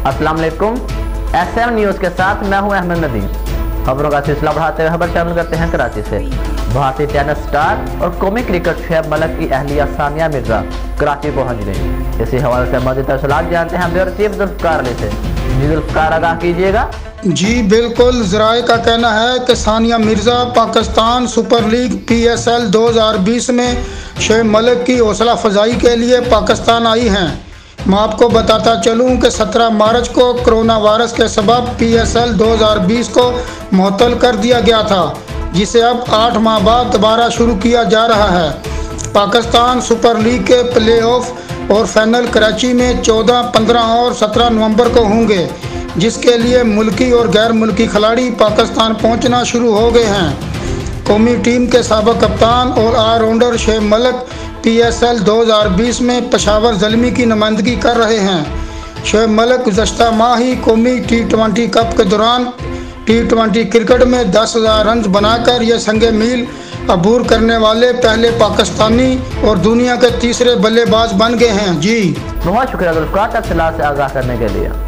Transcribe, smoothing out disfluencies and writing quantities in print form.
अस्सलाम वालेकुम। SM news के साथ मैं हूं अहमद नदीम। खबरों का सिलसिला बढ़ाते हुए खबर शामिल करते हैं कराची से। भारतीय टेनिस स्टार और कौमी क्रिकेट शोएब मलिक की अहलिया सानिया मिर्जा कराची पहुंच गई। इसी हवाले से मज़ीद तफसीलात जानते हैं ब्यूरो चीफ जुल्फ़िकार अली से। जी जुल्फ़िकार, आगाह कीजिएगा। जी बिल्कुल, ज़राए का कहना है कि Sania Mirza Pakistan super league PSL 2020 में शोएब मलिक की हौसला अफजाई के लिए पाकिस्तान आई हैं। मैं आपको बताता चलूं कि 17 मार्च को कोरोना वायरस के सबब PSL 2020 को मुअत्तल कर दिया गया था, जिसे अब 8 माह बाद दोबारा शुरू किया जा रहा है। पाकिस्तान सुपर लीग के प्लेऑफ और फाइनल कराची में 14, 15 और 17 नवंबर को होंगे, जिसके लिए मुल्की और गैर मुल्की खिलाड़ी पाकिस्तान पहुंचना शुरू हो गए हैं। कौमी टीम के साबिक़ कप्तान और ऑलराउंडर शोएब मलिक PSL 2020 में पेशावर ज़ल्मी की नुमाइंदगी कर रहे हैं। शोएब मलिक गुज़श्ता माह ही कौमी T20 कप के दौरान T20 क्रिकेट में 10,000 रन बनाकर यह संगे मील अबूर करने वाले पहले पाकिस्तानी और दुनिया के तीसरे बल्लेबाज बन गए हैं। जी बहुत शुक्रिया जुल्फ़िकार, तफसीलात से आगाह करने के लिए।